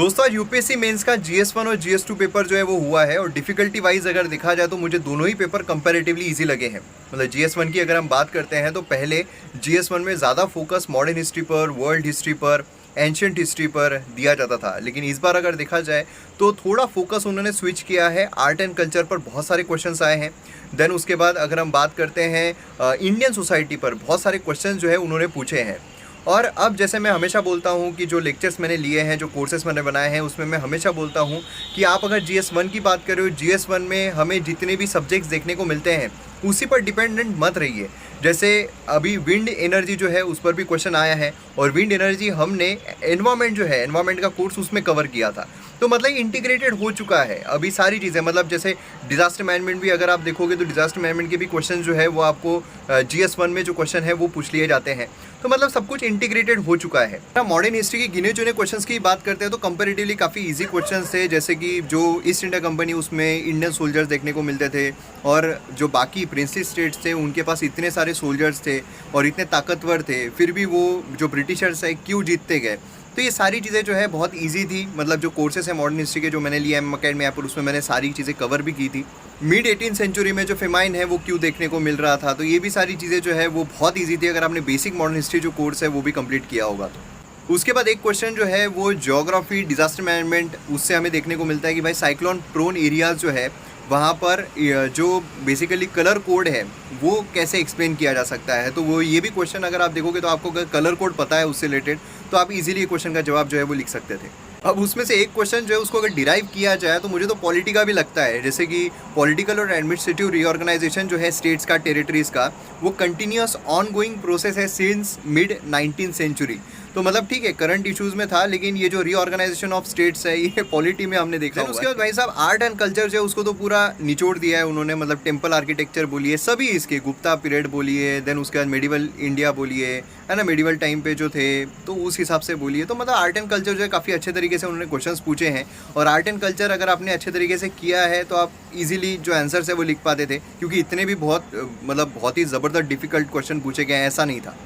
दोस्तों आज UPSC mains का GS1 और GS2 पेपर जो है वो हुआ है और डिफिकल्टी वाइज अगर देखा जाए तो मुझे दोनों ही पेपर कंपैरेटिवली इजी लगे हैं। मतलब GS1 की अगर हम बात करते हैं तो पहले GS1 में ज़्यादा फोकस मॉडर्न हिस्ट्री पर, वर्ल्ड हिस्ट्री पर, एंशियंट हिस्ट्री पर दिया जाता था, लेकिन इस बार अगर देखा जाए तो थोड़ा फोकस उन्होंने स्विच किया है। आर्ट एंड कल्चर पर बहुत सारे क्वेश्चंस आए हैं। देन उसके बाद अगर हम बात करते हैं इंडियन सोसाइटी पर बहुत सारे क्वेश्चन जो है उन्होंने पूछे हैं। और अब जैसे मैं हमेशा बोलता हूँ कि जो लेक्चर्स मैंने लिए हैं, जो कोर्सेज मैंने बनाए हैं, उसमें मैं हमेशा बोलता हूँ कि आप अगर GS1 की बात कर रहे हो, GS1 में हमें जितने भी सब्जेक्ट्स देखने को मिलते हैं उसी पर डिपेंडेंट मत रहिए। जैसे अभी विंड एनर्जी जो है उस पर भी क्वेश्चन आया है और विंड एनर्जी हमने एनवायरमेंट जो है, एनवायरमेंट का कोर्स उसमें कवर किया था। तो मतलब इंटीग्रेटेड हो चुका है अभी सारी चीज़ें। मतलब जैसे डिज़ास्टर मैनेजमेंट भी अगर आप देखोगे तो डिज़ास्टर मैनेजमेंट के भी क्वेश्चन जो है वो आपको GS1 में जो क्वेश्चन है वो पूछ लिए जाते हैं। तो मतलब सब कुछ इंटीग्रेटेड हो चुका है। मॉडर्न हिस्ट्री की गिने चुने क्वेश्चंस की बात करते हैं तो कंपैरेटिवली काफ़ी इजी क्वेश्चंस थे। जैसे कि जो ईस्ट इंडिया कंपनी, उसमें इंडियन सोल्जर्स देखने को मिलते थे और जो बाकी प्रिंसली स्टेट्स थे उनके पास इतने सारे सोल्जर्स थे और इतने ताकतवर थे, फिर भी वो जो ब्रिटिशर्स है क्यों जीतते गए। तो ये सारी चीज़ें जो है बहुत इजी थी। मतलब जो कोर्सेस है मॉडर्न हिस्ट्री के जो मैंने लिए MM अकेडमी ऐप पर, उसमें मैंने सारी चीज़ें कवर भी की थी। मिड 18 सेंचुरी में जो फेमाइन है वो क्यों देखने को मिल रहा था, तो ये भी सारी चीज़ें जो है वो बहुत ईजी थी अगर आपने बेसिक मॉडर्न हिस्ट्री जो कोर्स है वो भी कंप्लीट किया होगा तो। उसके बाद एक क्वेश्चन जो है वो ज्योग्राफी, डिजास्टर मैनेजमेंट, उससे हमें देखने को मिलता है कि भाई साइक्लोन प्रोन एरियाज जो है वहाँ पर जो बेसिकली कलर कोड है वो कैसे एक्सप्लेन किया जा सकता है। तो वो ये भी क्वेश्चन अगर आप देखोगे तो आपको अगर कलर कोड पता है उससे रिलेटेड तो आप इजीली ये क्वेश्चन का जवाब जो है वो लिख सकते थे। अब उसमें से एक क्वेश्चन जो है उसको अगर डिराइव किया जाए तो मुझे तो पॉलिटी का भी लगता है। जैसे कि पॉलिटिकल और एडमिनिस्ट्रेटिव रीऑर्गेनाइजेशन जो है स्टेट्स का, टेरिटरीज का, वो कंटिन्यूस ऑन गोइंग प्रोसेस है सिंस मिड 19th सेंचुरी। तो मतलब ठीक है करंट इश्यूज में था, लेकिन ये जो रीऑर्गेनाइजेशन ऑफ स्टेट्स है ये पॉलिटी में हमने देखा। उसके बाद भाई साहब आर्ट एंड कल्चर जो है उसको तो पूरा निचोड़ दिया है उन्होंने। मतलब टेम्पल आर्किटेक्चर बोलिए, सभी इसके, गुप्ता पीरियड बोलिए, देन उसके बाद मेडिवल इंडिया बोलिए, है ना, मेडिवल टाइम पे जो थे तो उस हिसाब से बोलिए। तो मतलब आर्ट एंड कल्चर जो है काफ़ी अच्छे तरीके से उन्होंने क्वेश्चंस पूछे हैं। और आर्ट एंड कल्चर अगर आपने अच्छे तरीके से किया है तो आप इजीली जो आंसर्स है वो लिख पाते थे, क्योंकि इतने भी बहुत ही ज़बरदस्त डिफिकल्ट क्वेश्चन पूछे गए हैं ऐसा नहीं था।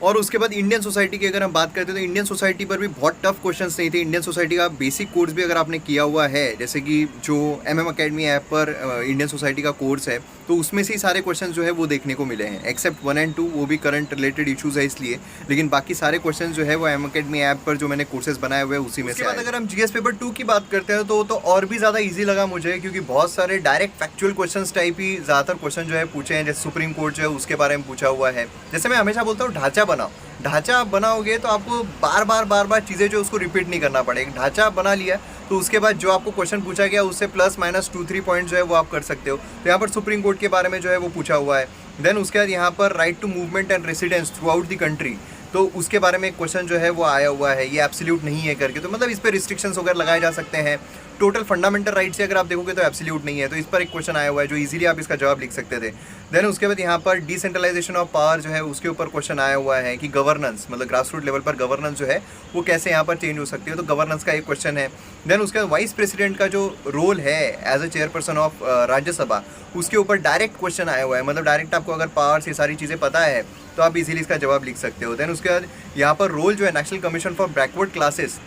और उसके बाद इंडियन सोसाइटी की अगर हम बात करते हैं तो इंडियन सोसाइटी पर भी बहुत टफ क्वेश्चंस नहीं थे। इंडियन सोसाइटी का बेसिक कोर्स भी अगर आपने किया हुआ है, जैसे कि जो MM अकेडमी ऐप पर इंडियन सोसाइटी का कोर्स है, तो उसमें से ही सारे क्वेश्चन जो है वो देखने को मिले हैं, एक्सेप्ट 1 and 2, वो भी करंट रिलेटेड इशूज़ है इसलिए। लेकिन बाकी सारे क्वेश्चन जो है वो MM अकेडमी ऐप पर जो मैंने कोर्सेज बनाए हुए हैं उसी में से। अगर हम GS पेपर 2 की बात करते हैं तो और भी ज़्यादा ईजी लगा मुझे, क्योंकि बहुत सारे डायरेक्ट फैक्चुअल क्वेश्चन टाइप ही ज़्यादातर क्वेश्चन जो है पूछे हैं। जैसे सुप्रीम कोर्ट जो है उसके बारे में पूछा हुआ है। जैसे मैं हमेशा बोलता हूँ ढांचा बनाओ, ढांचा आप बनाओगे तो आपको बार बार चीज़ें जो उसको रिपीट नहीं करना पड़ेगा। ढांचा बना लिया तो उसके बाद जो आपको क्वेश्चन पूछा गया उससे ±2-3 पॉइंट जो है वो आप कर सकते हो। तो यहाँ पर सुप्रीम कोर्ट के बारे में जो है वो पूछा हुआ है। देन उसके बाद यहाँ पर right to movement and residence throughout the country, तो उसके बारे में एक क्वेश्चन जो है वो आया हुआ है, ये एब्सोल्यूट नहीं है करके। तो मतलब इस पर रिस्ट्रिक्शंस वगैरह लगाए जा सकते हैं। टोटल फंडामेंटल राइट से अगर आप देखोगे तो एब्सोल्यूट नहीं है, तो इस पर एक क्वेश्चन आया हुआ है जो इजीली आप इसका जवाब लिख सकते थे। देन उसके बाद यहाँ पर डिसेंट्रलाइजेशन ऑफ पावर जो है उसके ऊपर क्वेश्चन आया हुआ है कि गवर्नेंस, मतलब ग्रास रूट लेवल पर गवर्नेंस जो है वो कैसे यहाँ पर चेंज हो सकती है, तो गवर्नेंस का एक क्वेश्चन है। देन उसके बाद वाइस प्रेसिडेंट का जो रोल है as a chairperson of Rajya Sabha, उसके ऊपर डायरेक्ट क्वेश्चन आया हुआ है। मतलब डायरेक्ट आपको अगर पावर्स ये सारी चीज़ें पता है तो आप इजीली इसका जवाब लिख सकते हो। देन उसके बाद यहाँ पर रोल जो है national commission for backward classes,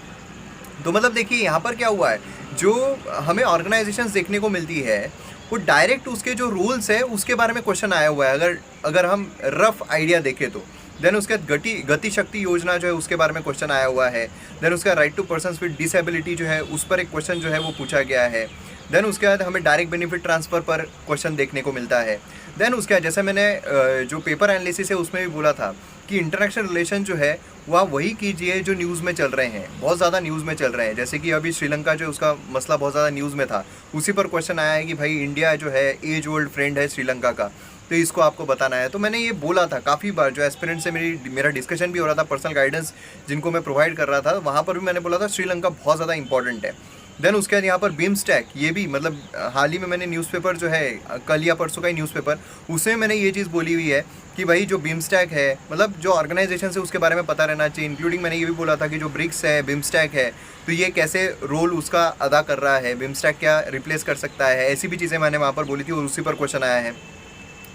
तो मतलब देखिए यहाँ पर क्या हुआ है, जो हमें ऑर्गेनाइजेशंस देखने को मिलती है वो डायरेक्ट उसके जो रूल्स है उसके बारे में क्वेश्चन आया हुआ है, अगर हम रफ आइडिया देखें तो। देन उसके बाद गति शक्ति योजना जो है उसके बारे में क्वेश्चन आया हुआ है। देन उसका right to persons with disability जो है उस पर एक क्वेश्चन जो है वो पूछा गया है। देन उसके बाद हमें डायरेक्ट बेनिफिट ट्रांसफ़र पर क्वेश्चन देखने को मिलता है। देन उसके बाद जैसे मैंने जो पेपर एनालिसिस है उसमें भी बोला था कि इंटरनेशनल रिलेशन जो है वह वही कीजिए जो न्यूज़ में चल रहे हैं, बहुत ज़्यादा न्यूज़ में चल रहे हैं। जैसे कि अभी श्रीलंका जो उसका मसला बहुत ज़्यादा न्यूज़ में था, उसी पर क्वेश्चन आया है कि भाई इंडिया जो है एज ओल्ड फ्रेंड है श्रीलंका का, तो इसको आपको बताना है। तो मैंने ये बोला था काफ़ी बार, जो एस्पिरेंट से मेरा डिस्कशन भी हो रहा था, पर्सनल गाइडेंस जिनको मैं प्रोवाइड कर रहा था, वहाँ पर भी मैंने बोला था श्रीलंका बहुत ज़्यादा इंपॉर्टेंट है। देन उसके बाद यहाँ पर बिम्स्टैक, ये भी मतलब हाल ही में मैंने न्यूज़पेपर जो है कल या परसों का ही न्यूज़पेपर, उसमें मैंने ये चीज़ बोली हुई है कि भाई जो बिम्स्टैक है, मतलब जो ऑर्गेनाइजेशन है उसके बारे में पता रहना चाहिए। इंक्लूडिंग मैंने ये भी बोला था कि जो ब्रिक्स है, बिम्स्टैक है, तो ये कैसे रोल उसका अदा कर रहा है, बिम्स्टैक क्या रिप्लेस कर सकता है, ऐसी भी चीज़ें मैंने वहाँ पर बोली थी और उसी पर क्वेश्चन आया है।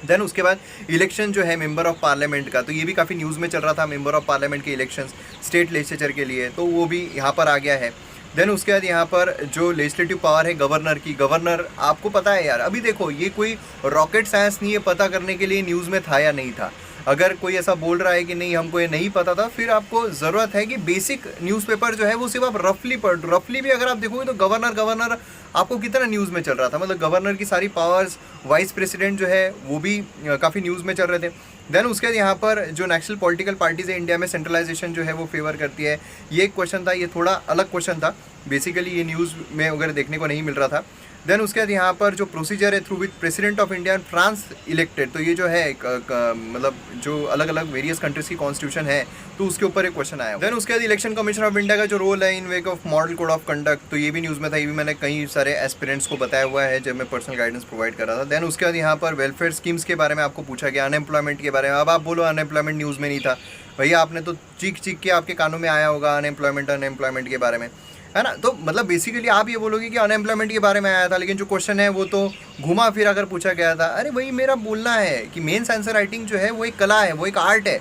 देन उसके बाद इलेक्शन जो है मेंबर ऑफ पार्लियामेंट का, तो ये भी काफ़ी न्यूज़ में चल रहा था, मेंबर ऑफ पार्लियामेंट के इलेक्शंस स्टेट लेजिस्लेचर के लिए, तो वो भी यहाँ पर आ गया है। देन उसके बाद यहाँ पर जो लेजिस्लेटिव पावर है गवर्नर की, गवर्नर आपको पता है यार, अभी देखो ये कोई रॉकेट साइंस नहीं है पता करने के लिए न्यूज़ में था या नहीं था। अगर कोई ऐसा बोल रहा है कि नहीं हमको ये नहीं पता था, फिर आपको ज़रूरत है कि बेसिक न्यूज़पेपर जो है वो सिर्फ आप रफली पढ़, रफली भी अगर आप देखोगे तो गवर्नर गवर्नर आपको कितना न्यूज़ में चल रहा था, मतलब गवर्नर की सारी पावर्स, वाइस प्रेसिडेंट जो है वो भी काफ़ी न्यूज़ में चल रहे थे। देन उसके बाद यहाँ पर जो नेशनल पॉलिटिकल पार्टीज़ है इंडिया में सेंट्रलाइजेशन जो है वो फेवर करती है, ये एक क्वेश्चन था, ये थोड़ा अलग क्वेश्चन था, बेसिकली ये न्यूज़ में वगैरह देखने को नहीं मिल रहा था। देन उसके बाद यहाँ पर जो प्रोसीजर है through which president of India and France elected, तो ये जो है मतलब जो अलग अलग वेरियस कंट्रीज की कॉन्स्टिट्यूशन है तो उसके ऊपर एक क्वेश्चन आया। देन उसके बाद इलेक्शन कमीशन ऑफ इंडिया का जो रोल है in wake of model code of conduct, तो ये भी न्यूज़ में था, ये भी मैंने कई सारे एस्पिरेंट्स को बताया हुआ है जब मैं पर्सनल गाइडेंस प्रोवाइड कर रहा था। देन उसके बाद यहाँ पर वेलफेयर स्कीम्स के बारे में आपको पूछा गया, अनएम्प्लॉयमेंट के बारे में। अब आप बोलो अनएम्प्लॉयमेंट न्यूज़ में नहीं था, भैया आपने तो चीख चीख के आपके कानों में आया होगा अनएम्प्लॉयमेंट के बारे में, है ना। तो मतलब बेसिकली आप ये बोलोगे कि अनएम्प्लॉयमेंट के बारे में आया था, लेकिन जो क्वेश्चन है वो तो घुमा फिरा कर पूछा गया था। अरे वही मेरा बोलना है कि मेंस आंसर राइटिंग जो है वो एक कला है, वो एक आर्ट है,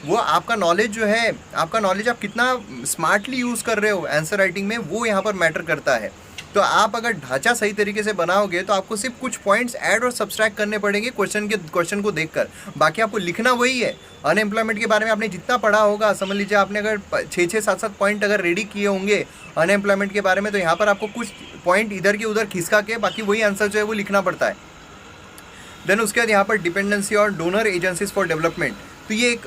वो आपका नॉलेज जो है, आपका नॉलेज आप कितना स्मार्टली यूज़ कर रहे हो आंसर राइटिंग में, वो यहाँ पर मैटर करता है। तो आप अगर ढांचा सही तरीके से बनाओगे तो आपको सिर्फ कुछ पॉइंट्स ऐड और सब्सट्रैक्ट करने पड़ेंगे क्वेश्चन को देखकर, बाकी आपको लिखना वही है। अनएम्प्लॉयमेंट के बारे में आपने जितना पढ़ा होगा, समझ लीजिए आपने अगर 6-6, 7-7 पॉइंट अगर रेडी किए होंगे अनएम्प्लॉयमेंट के बारे में, तो यहाँ पर आपको कुछ पॉइंट इधर के उधर खिसका के बाकी वही आंसर जो है वो लिखना पड़ता है। देन उसके बाद यहाँ पर डिपेंडेंसी और डोनर एजेंसीज फॉर डेवलपमेंट, तो ये एक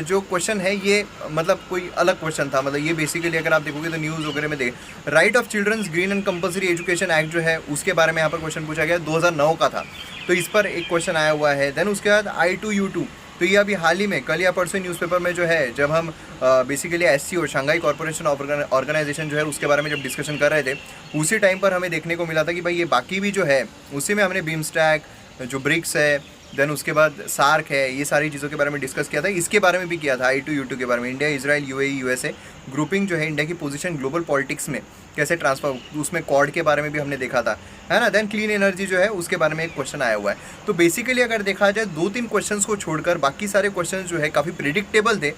जो क्वेश्चन है ये मतलब कोई अलग क्वेश्चन था, मतलब ये बेसिकली अगर आप देखोगे तो न्यूज़ वगैरह में देख, right of children's green and compulsory education act जो है उसके बारे में यहाँ पर क्वेश्चन पूछा गया, 2009 का था, तो इस पर एक क्वेश्चन आया हुआ है। देन उसके बाद I2U2, तो ये अभी हाल ही में कल या परसों न्यूज़पेपर में जो है, जब हम basically SCO Shanghai corporation organization जो है उसके बारे में जब डिस्कशन कर रहे थे, उसी टाइम पर हमें देखने को मिला था कि भाई ये बाकी भी जो है उसी में हमने बीमस्टैक, जो ब्रिक्स है, देन उसके बाद सार्क है, ये सारी चीज़ों के बारे में डिस्कस किया था। इसके बारे में भी किया था I2U2 के बारे में, India, Israel, UAE, USA grouping जो है इंडिया की पोजीशन ग्लोबल पॉलिटिक्स में कैसे ट्रांसफर, उसमें कॉर्ड के बारे में भी हमने देखा था, है ना। देन क्लीन एनर्जी जो है उसके बारे में एक क्वेश्चन आया हुआ है। तो बेसिकली अगर देखा जाए 2-3 क्वेश्चंस को छोड़कर बाकी सारे क्वेश्चंस जो है काफ़ी प्रिडिक्टेबल थे,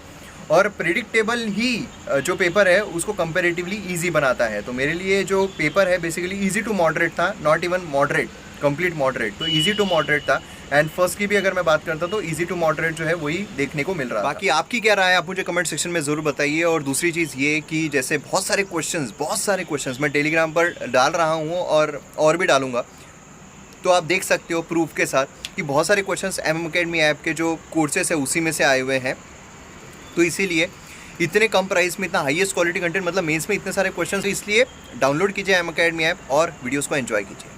और प्रिडिक्टेबल ही जो पेपर है उसको कंपेरेटिवली ईजी बनाता है। तो मेरे लिए जो पेपर है बेसिकली ईजी टू मॉडरेट था, not even moderate, complete moderate, तो इजी टू मॉडरेट था। एंड फर्स्ट की भी अगर मैं बात करता तो इजी टू मॉडरेट जो है वही देखने को मिल रहा है। बाकी आपकी क्या राय है आप मुझे कमेंट सेक्शन में ज़रूर बताइए। और दूसरी चीज़ ये कि जैसे बहुत सारे क्वेश्चंस मैं टेलीग्राम पर डाल रहा हूँ और भी डालूंगा, तो आप देख सकते हो प्रूफ के साथ कि बहुत सारे क्वेश्चंस MM-Academy ऐप के जो कोर्सेस है उसी में से आए हुए हैं। तो इसीलिए इतने कम प्राइस में इतना हाईएस्ट क्वालिटी कंटेंट, मतलब मेंस में इतने सारे क्वेश्चंस, इसलिए डाउनलोड कीजिए MM-Academy ऐप और वीडियोज़ को एंजॉय कीजिए।